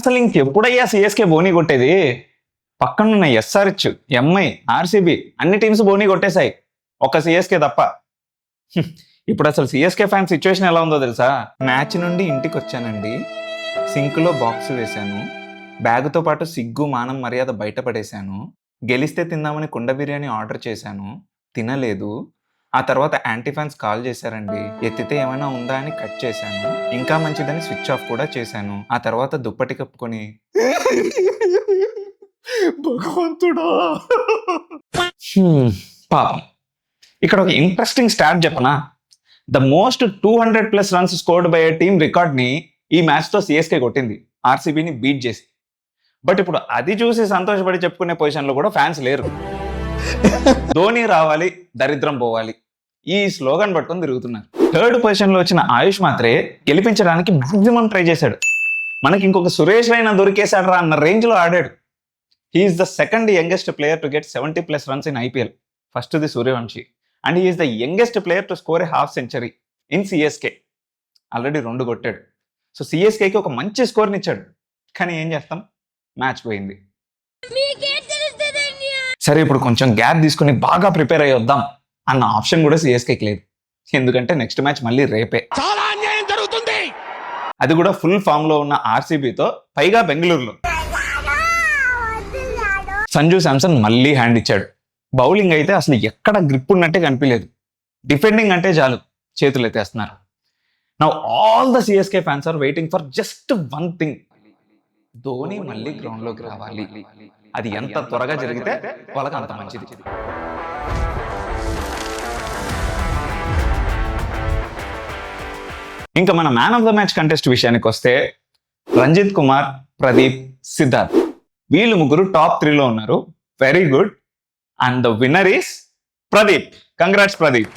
అసలు ఇంకెప్పుడయ్యా సిఎస్కే బోనీ కొట్టేది? పక్కనున్న ఎస్ఆర్హెచ్, ఎంఐ, ఆర్సీబీ అన్ని టీమ్స్ బోనీ కొట్టేశాయి, ఒక్క సిఎస్కే తప్ప. ఇప్పుడు అసలు సిఎస్కే ఫ్యాన్ సిచ్యువేషన్ ఎలా ఉందో తెలుసా? మ్యాచ్ నుండి ఇంటికి వచ్చానండి, సింక్లో బాక్స్ వేశాను, బ్యాగుతో పాటు సిగ్గు మానం మర్యాద బయటపడేశాను, గెలిస్తే తిందామని కుండ బిర్యానీ ఆర్డర్ చేశాను, తినలేదు. ఆ తర్వాత యాంటీ ఫ్యాన్స్ కాల్ చేశారండి, ఎత్తితే ఏమైనా ఉందా అని కట్ చేశాను, ఇంకా మంచిదని స్విచ్ ఆఫ్ కూడా చేశాను. ఆ తర్వాత దుప్పటి కప్పుకొని భగవంతుడా పాపం. ఇక్కడ ఒక ఇంట్రెస్టింగ్ స్టాట్ చెప్పనా? The most 200+ runs scored by A team record ని ఈ మ్యాచ్ తో సిఎస్కే కొట్టింది, ఆర్సీబీని బీట్ చేసి. బట్ ఇప్పుడు అది చూసి సంతోషపడి చెప్పుకునే పొజిషన్ లో కూడా ఫ్యాన్స్ లేరు. ధోని రావాలి, దరిద్రం పోవాలి, ఈ స్లోగన్ పట్టుకొని తిరుగుతున్నారు. థర్డ్ పొజిషన్ లో వచ్చిన ఆయుష్ మాత్రే గెలిపించడానికి మాక్సిమం ట్రై చేశాడు. మనకి ఇంకొక సురేష్ రైనా దొరికేశాడు రా అన్న రేంజ్ లో ఆడాడు. He's the second youngest player to get 70+ runs in IPL. First the Suryavanshi, and he's the youngest player to score a half century in CSK. Already 2 కొట్టాడు. సో సిఎస్కేకి ఒక మంచి స్కోర్ని ఇచ్చాడు. కానీ ఏం చేస్తాం, మ్యాచ్ పోయింది. సరే, ఇప్పుడు కొంచెం గ్యాప్ తీసుకుని బాగా ప్రిపేర్ అయ్యి వద్దాం అన్న ఆప్షన్ కూడా సిఎస్కేకి లేదు. ఎందుకంటే నెక్స్ట్ మ్యాచ్ మళ్ళీ రేపే. చాలా అన్యాయం జరుగుతుంది, అది కూడా ఫుల్ ఫామ్ లో ఉన్న ఆర్సీబీతో, పైగా బెంగళూరులో. సంజు శాంసన్ మళ్ళీ హ్యాండ్ ఇచ్చాడు. బౌలింగ్ అయితే అసలు ఎక్కడ గ్రిప్ ఉన్నట్టే కనిపించలేదు. డిఫెండింగ్ అంటే చాలు చేతులు ఎత్తేస్తున్నారు. Now all the CSK fans are waiting for just one thing, Dhoni మళ్ళీ గ్రౌండ్ లోకి రావాలి. అది ఎంత త్వరగా జరిగితే వాళ్ళకి అంత మంచిది. ఇంకా మన man of the match contest విషయానికి వస్తే, రంజిత్ కుమార్, ప్రదీప్, సిద్ధార్థ్, వీళ్ళు ముగ్గురు టాప్ 3లో ఉన్నారు. Very good. And the winner is Pradeep. Congrats Pradeep.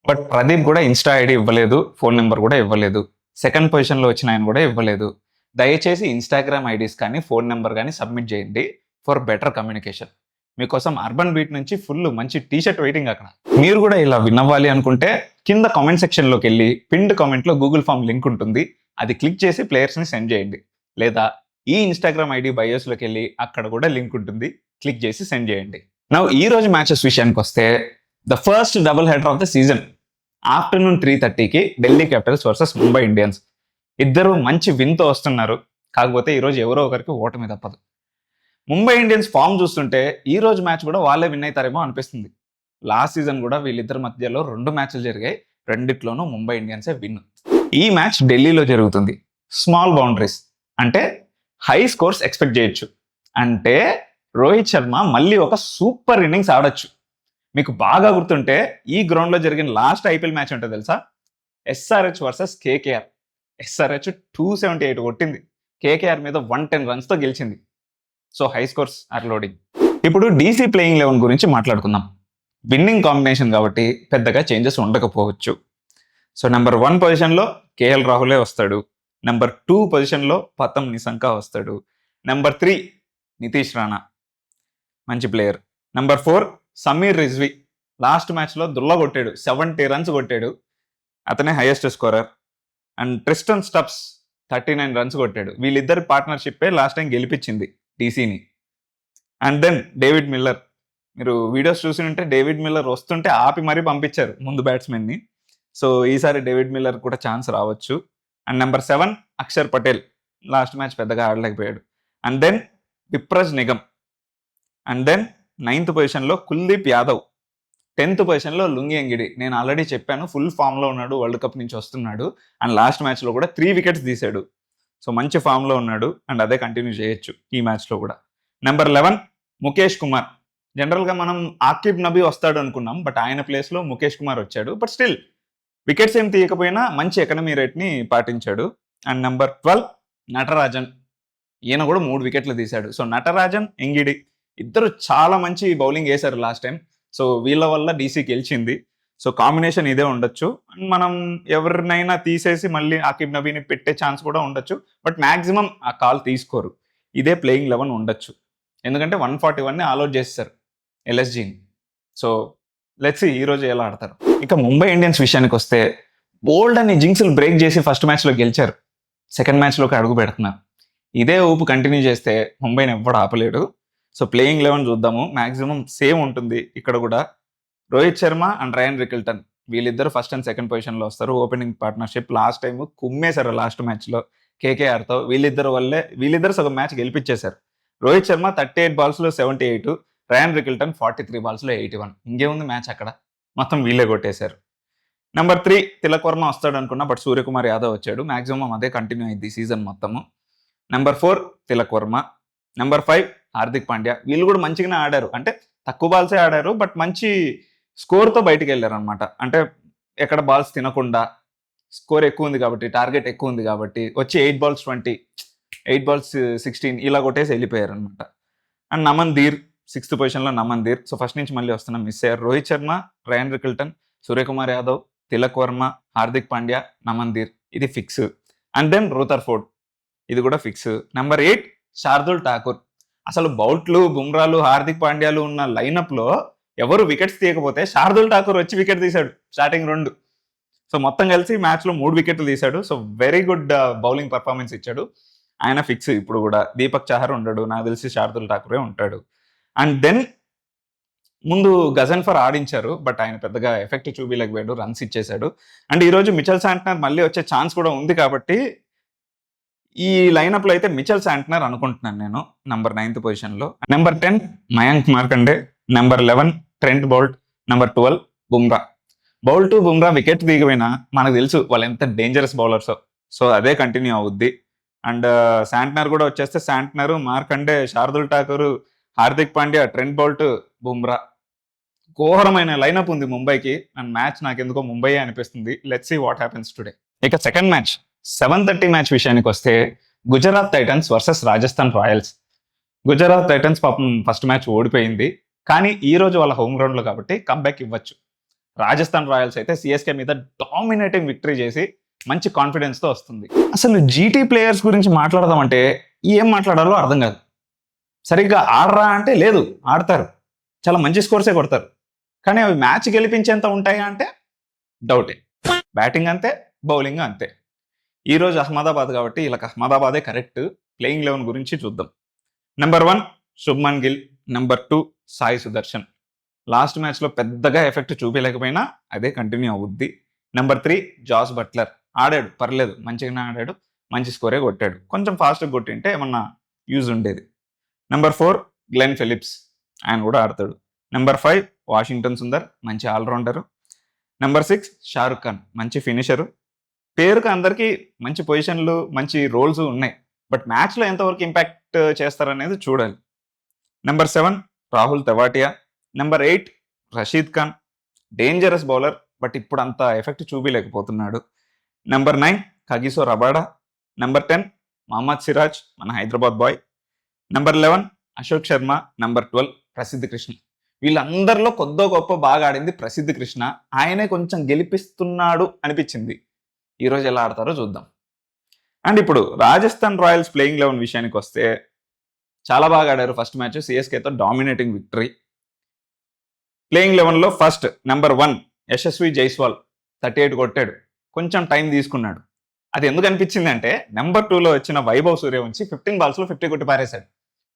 But Pradeep కూడా ఇన్స్టా ఐడి ఇవ్వలేదు, ఫోన్ నెంబర్ కూడా ఇవ్వలేదు. సెకండ్ పొజిషన్లో వచ్చిన ఆయన కూడా ఇవ్వలేదు. దయచేసి ఇన్స్టాగ్రామ్ ఐడీస్ కానీ ఫోన్ నెంబర్ కానీ సబ్మిట్ చేయండి ఫర్ బెటర్ కమ్యూనికేషన్. మీకోసం అర్బన్ బీట్ నుంచి ఫుల్ మంచి టీషర్ట్ వెయిటింగ్ అక్కడ. మీరు కూడా ఇలా విన్ అవ్వాలి అనుకుంటే కింద కామెంట్ సెక్షన్లోకి వెళ్ళి పిన్డ్ కామెంట్లో గూగుల్ ఫామ్ లింక్ ఉంటుంది, అది క్లిక్ చేసి ప్లేయర్స్ని సెండ్ చేయండి. లేదా ఈ ఇన్స్టాగ్రామ్ ఐడి బయోస్లోకి వెళ్ళి అక్కడ కూడా లింక్ ఉంటుంది, క్లిక్ చేసి సెండ్ చేయండి. నౌ ఈ రోజు మ్యాచెస్ విషయానికి వస్తే, the first double header of the season afternoon 3:30కి Delhi capitals versus Mumbai Indians. ఇద్దరు మంచి విన్తో వస్తున్నారు. కాకపోతే ఈరోజు ఎవరో ఒకరికి ఓటమి తప్పదు. ముంబై ఇండియన్స్ ఫామ్ చూస్తుంటే ఈ రోజు మ్యాచ్ కూడా వాళ్ళే విన్ అవుతారేమో అనిపిస్తుంది. లాస్ట్ సీజన్ కూడా వీళ్ళిద్దరి మధ్యలో 2 మ్యాచ్లు జరిగాయి, రెండిట్లోనూ ముంబై ఇండియన్సే విన్. ఈ మ్యాచ్ ఢిల్లీలో జరుగుతుంది. స్మాల్ బౌండరీస్ అంటే హై స్కోర్స్ ఎక్స్పెక్ట్ చేయొచ్చు. అంటే రోహిత్ శర్మ మళ్ళీ ఒక సూపర్ ఇన్నింగ్స్ ఆడొచ్చు. మీకు బాగా గుర్తుంటే ఈ గ్రౌండ్లో జరిగిన లాస్ట్ ఐపీఎల్ మ్యాచ్ ఉంటే తెలుసా? SRH versus KKR. ఎస్ఆర్హెచ్ 278 కొట్టింది, కేకేఆర్ మీద 110 రన్స్తో గెలిచింది. So high scores are loading. ఇప్పుడు డీసీ ప్లేయింగ్ 11 గురించి మాట్లాడుకుందాం. విన్నింగ్ కాంబినేషన్ కాబట్టి పెద్దగా చేంజెస్ ఉండకపోవచ్చు. సో నెంబర్ 1 పొజిషన్లో కేఎల్ రాహులే వస్తాడు. నెంబర్ 2 పొజిషన్లో పతం నిశంక వస్తాడు. నెంబర్ 3 నితీష్ రాణా, మంచి player. Number 4 Sameer Rizvi, last మ్యాచ్లో దుల్ల కొట్టాడు, 70 రన్స్ కొట్టాడు, అతనే highest scorer. And Tristan Stubbs 39 runs కొట్టాడు. వీళ్ళిద్దరి పార్ట్నర్షిప్పే లాస్ట్ టైం గెలిపించింది టీసీని. అండ్ దెన్ డేవిడ్ మిల్లర్, మీరు వీడియోస్ చూసి ఉంటే డేవిడ్ మిల్లర్ వస్తుంటే ఆపి మరీ పంపించారు ముందు బ్యాట్స్మెన్ని. సో ఈసారి డేవిడ్ మిల్లర్ కూడా ఛాన్స్ రావచ్చు. And number 7 Akshar Patel, last match పెద్దగా ఆడలేకపోయాడు. And then Vipraj Nigam. And then 9th పొజిషన్లో కుల్దీప్ యాదవ్. 10th పొజిషన్లో లుంగి ఎంగిడి. నేను ఆల్రెడీ చెప్పాను, ఫుల్ ఫామ్లో ఉన్నాడు, వరల్డ్ కప్ నుంచి వస్తున్నాడు. అండ్ లాస్ట్ మ్యాచ్లో కూడా 3 వికెట్స్ తీశాడు. సో మంచి ఫామ్లో ఉన్నాడు, అండ్ అదే కంటిన్యూ చేయొచ్చు ఈ మ్యాచ్లో కూడా. నెంబర్ 11 ముఖేష్ కుమార్. జనరల్గా మనం ఆకిబ్ నబీ వస్తాడు అనుకున్నాం, బట్ ఆయన ప్లేస్లో ముఖేష్ కుమార్ వచ్చాడు. బట్ స్టిల్ వికెట్స్ ఏం తీయకపోయినా మంచి ఎకనమీ రేట్ని పాటించాడు. And number 12 Natarajan. ఈయన కూడా 3 వికెట్లు తీశాడు. సో నటరాజన్, ఎంగిడి ఇద్దరు చాలా మంచి బౌలింగ్ వేశారు లాస్ట్ టైం. సో వీళ్ళ వల్ల డీసీ గెలిచింది. సో కాంబినేషన్ ఇదే ఉండొచ్చు. మనం ఎవరినైనా తీసేసి మళ్ళీ ఆకిబ్ నబీని పెట్టే ఛాన్స్ కూడా ఉండొచ్చు. బట్ మ్యాక్సిమం ఆ కాల్ తీసుకోరు. ఇదే ప్లేయింగ్ 11 ఉండొచ్చు. ఎందుకంటే 141ని ఆల్అౌట్ చేస్తారు ఎల్ఎస్జీని. సో లెట్స్ సీ ఈరోజు ఎలా ఆడతారు. ఇక ముంబై ఇండియన్స్ విషయానికి వస్తే బోల్డ్ అని జింక్స్లు బ్రేక్ చేసి ఫస్ట్ మ్యాచ్లో గెలిచారు. సెకండ్ మ్యాచ్లోకి అడుగు పెడుతున్నారు. ఇదే ఊపు కంటిన్యూ చేస్తే ముంబైని ఎవ్వడు ఆపలేడు. సో ప్లేయింగ్ 11 చూద్దాము. మ్యాక్సిమం సేమ్ ఉంటుంది ఇక్కడ కూడా. Rohit Sharma and Ryan Rickelton వీళ్ళిద్దరు ఫస్ట్ అండ్ సెకండ్ పొజిషన్లో వస్తారు. ఓపెనింగ్ పార్ట్నర్షిప్ లాస్ట్ టైం కుమ్మేశారు లాస్ట్ మ్యాచ్లో కేకేఆర్తో. వీళ్ళిద్దరు సగం మ్యాచ్ గెలిపించేశారు. రోహిత్ శర్మ 38 బాల్స్లో 78, రయాన్ రికిల్టన్ 43 బాల్స్లో 81. ఇంకేముంది మ్యాచ్ అక్కడ, మొత్తం వీళ్ళే కొట్టేశారు. నెంబర్ 3 తిలక్ వర్మ వస్తాడు అనుకున్నా, బట్ సూర్యకుమార్ యాదవ్ వచ్చాడు. మాక్సిమం అదే కంటిన్యూ అయింది సీజన్ మొత్తము. నెంబర్ 4 తిలక్ వర్మ. నెంబర్ 5 హార్దిక్ పాండ్యా. వీళ్ళు కూడా మంచిగానే ఆడారు, అంటే తక్కువ బాల్సే ఆడారు, బట్ మంచి స్కోర్తో బయటికి వెళ్ళారు అనమాట. అంటే ఎక్కడ బాల్స్ తినకుండా, స్కోర్ ఎక్కువ ఉంది కాబట్టి, టార్గెట్ ఎక్కువ ఉంది కాబట్టి వచ్చి 8 బాల్స్ 20, 8 బాల్స్ 16 ఇలా కొట్టేసి వెళ్ళిపోయారు అనమాట. అండ్ నమన్ ధీర్ 6th పొజిషన్లో నమన్ ధీర్. సో ఫస్ట్ నుంచి మళ్ళీ వస్తున్నా, మిస్ అయ్యారు. రోహిత్ శర్మ, రయాన్ రికిల్టన్, సూర్యకుమార్ యాదవ్, తిలక్ వర్మ, హార్దిక్ పాండ్యా, నమన్ ధీర్, ఇది ఫిక్స్. అండ్ దెన్ రూథర్ఫోర్డ్, ఇది కూడా ఫిక్స్. నెంబర్ 8 శార్దుల్ ఠాకూర్. అసలు బౌల్ట్లు, బుమ్రాలు, హార్దిక్ పాండ్యాలు ఉన్న లైనప్లో ఎవరు వికెట్స్ తీయకపోతే శార్దుల్ ఠాకూర్ వచ్చి వికెట్ తీశాడు స్టార్టింగ్ 2. సో మొత్తం కలిసి మ్యాచ్లో 3 వికెట్లు తీశాడు. So very good bowling performance ఇచ్చాడు. ఆయన ఫిక్స్ ఇప్పుడు కూడా. దీపక్ చాహర్ ఉండడు, నాకు తెలిసి శార్దుల్ ఠాకూరే ఉంటాడు. అండ్ దెన్ ముందు గజన్ఫర్ ఆడించారు, బట్ ఆయన పెద్దగా ఎఫెక్ట్ చూపించలేకపోయాడు, రన్స్ ఇచ్చేశాడు. అండ్ ఈరోజు మిచెల్ శాంట్నర్ మళ్ళీ వచ్చే ఛాన్స్ కూడా ఉంది కాబట్టి ఈ లైనప్లో అయితే మిచెల్ శాంట్నర్ అనుకుంటున్నాను నేను నెంబర్ 9th పొజిషన్లో. నెంబర్ 10 Mayank Markande. Number 11 Trent Boult. Number 12 Bumrah. Boult, Bumrah wicket దిగిపోయినా మనకు తెలుసు వాళ్ళు ఎంత డేంజరస్ బౌలర్సో. సో అదే కంటిన్యూ అవుద్ది. అండ్ శాంట్నర్ కూడా వచ్చేస్తే Santner, Markande, Shardul Thakur, Hardik Pandya, Trent Boult, Bumrah. ఘోరమైన లైనప్ ఉంది ముంబైకి. అండ్ మ్యాచ్ నాకు ఎందుకో ముంబై అనిపిస్తుంది. Let's see what happens today. ఇక సెకండ్ మ్యాచ్ 7:30 మ్యాచ్ విషయానికి వస్తే Gujarat Titans versus Rajasthan Royals. Gujarat Titans పాపం ఫస్ట్ మ్యాచ్ ఓడిపోయింది, కానీ ఈ రోజు వాళ్ళ హోమ్ గ్రౌండ్లో కాబట్టి కంబ్యాక్ ఇవ్వచ్చు. రాజస్థాన్ రాయల్స్ అయితే సిఎస్కే మీద డామినేటింగ్ విక్టరీ చేసి మంచి కాన్ఫిడెన్స్తో వస్తుంది. అసలు జీటీ ప్లేయర్స్ గురించి మాట్లాడదామంటే ఏం మాట్లాడాలో అర్థం కాదు. సరిగ్గా ఆడరా అంటే లేదు, ఆడతారు, చాలా మంచి స్కోర్సే కొడతారు, కానీ అవి మ్యాచ్ గెలిపించేంత ఉంటాయా అంటే డౌటే. బ్యాటింగ్ అంతే, బౌలింగ్ అంతే. ఈరోజు అహ్మదాబాద్ కాబట్టి వీళ్ళకి అహ్మదాబాదే కరెక్ట్. ప్లేయింగ్ 11 గురించి చూద్దాం. Number 1 Shubman Gill. Number 2 Sai Sudharsan. Last మ్యాచ్లో పెద్దగా ఎఫెక్ట్ చూపించలేకపోయినా అదే కంటిన్యూ అవుద్ది. Number 3 Jos Buttler. ఆడాడు, పర్లేదు, మంచిగానే ఆడాడు, మంచి స్కోరే కొట్టాడు. కొంచెం ఫాస్ట్గా కొట్టింటే ఏమన్నా యూజ్ ఉండేది. నెంబర్ 4 గ్లెన్ ఫిలిప్స్, ఆయన కూడా ఆడతాడు. నెంబర్ 5 వాషింగ్టన్ సుందర్, మంచి ఆల్రౌండరు. నెంబర్ 6 షారుఖ్ ఖాన్, మంచి ఫినిషరు. పేరుకు అందరికీ మంచి పొజిషన్లు, మంచి రోల్స్ ఉన్నాయి, బట్ మ్యాచ్లో ఎంతవరకు ఇంపాక్ట్ చేస్తారనేది చూడాలి. Number 7 Rahul Tewatia. Number 8 Rashid Khan, dangerous bowler, but ఇప్పుడు అంత ఎఫెక్ట్ చూపించలేకపోతున్నాడు. Number 9 Kagiso Rabada. Number 10 Mohammed Siraj, మన Hyderabad boy. Number 11 Ashok Sharma. Number 12 Prasidh Krishna. వీళ్ళందరిలో కొద్దో గొప్ప బాగా ఆడింది ప్రసిద్ధ్ కృష్ణ. ఆయనే కొంచెం గెలిపిస్తున్నాడు అనిపించింది. ఈరోజు ఎలా ఆడతారో చూద్దాం. అండ్ ఇప్పుడు రాజస్థాన్ రాయల్స్ ప్లేయింగ్ 11 విషయానికి వస్తే చాలా బాగా ఆడారు. ఫస్ట్ మ్యాచ్ సిఎస్కేతో డామినేటింగ్ విక్టరీ. ప్లేయింగ్ 11లో ఫస్ట్ నెంబర్ 1 యశస్వి జైస్వాల్ 38 కొట్టాడు. కొంచెం టైం తీసుకున్నాడు. అది ఎందుకు అనిపించింది అంటే నెంబర్ 2లో వచ్చిన వైభవ్ సూర్యవంశి 15 బాల్స్లో 50 కొట్టి పారేశాడు.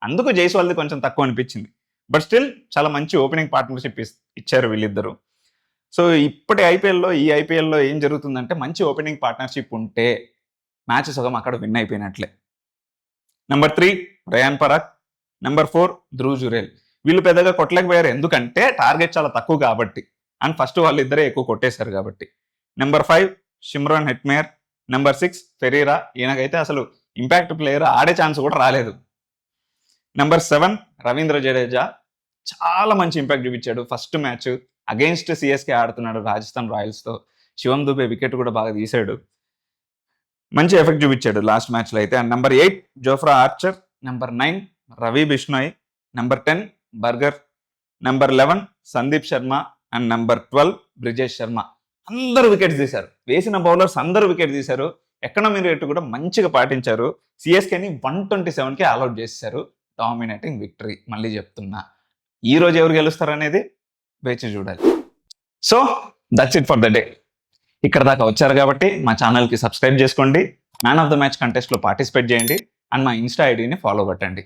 అందుకు జైస్వాల్ది కొంచెం తక్కువ అనిపించింది. బట్ స్టిల్ చాలా మంచి ఓపెనింగ్ పార్ట్నర్షిప్ ఇచ్చారు వీళ్ళిద్దరు. సో ఇప్పటి ఈ ఐపీఎల్లో ఏం జరుగుతుందంటే మంచి ఓపెనింగ్ పార్ట్నర్షిప్ ఉంటే మ్యాచ్ సగం అక్కడ విన్ అయిపోయినట్లే. నెంబర్ 3 రయాన్ పరాగ్. నెంబర్ 4 ధ్రువ్ జురేల్. వీళ్ళు పెద్దగా కొట్టలేకపోయారు, ఎందుకంటే టార్గెట్ చాలా తక్కువ కాబట్టి, అండ్ ఫస్ట్ వాళ్ళిద్దరే ఎక్కువ కొట్టేశారు కాబట్టి. Number 5 Shimron Hetmyer. Number 6 Ferreira. ఈయనకైతే అసలు ఇంపాక్ట్ ప్లేయర్ ఆడే ఛాన్స్ కూడా రాలేదు. నెంబర్ 7 రవీంద్ర జడేజా. చాలా మంచి ఇంపాక్ట్ చూపించాడు. ఫస్ట్ మ్యాచ్ అగెయిన్స్ట్ సిఎస్కే ఆడుతున్నాడు రాజస్థాన్ రాయల్స్తో. శివం దుబే వికెట్ కూడా బాగా తీశాడు, మంచి ఎఫెక్ట్ చూపించాడు లాస్ట్ మ్యాచ్లో అయితే. And number 8 Jofra Archer. Number 9 Ravi Bishnoi. Number 10 Burger. Number 11 Sandeep Sharma. And number 12 Brijesh Sharma. అందరూ వికెట్స్ తీశారు. వేసిన బౌలర్స్ అందరూ వికెట్ తీశారు. ఎకనామీ రేటు కూడా మంచిగా పాటించారు. సిఎస్కేని 127కి ఆల్అౌట్ చేశారు. Dominating victory. మళ్ళీ చెప్తున్నా, ఈ రోజు ఎవరు గెలుస్తారు అనేది వేచి చూడాలి. So that's it for the day. ఇక్కడ దాకా వచ్చారు కాబట్టి మా ఛానల్కి సబ్స్క్రైబ్ చేసుకోండి. మ్యాన్ ఆఫ్ ద మ్యాచ్ కంటెస్ట్లో పార్టిసిపేట్ చేయండి అండ్ మా ఇన్స్టా ఐడిని ఫాలో కొట్టండి.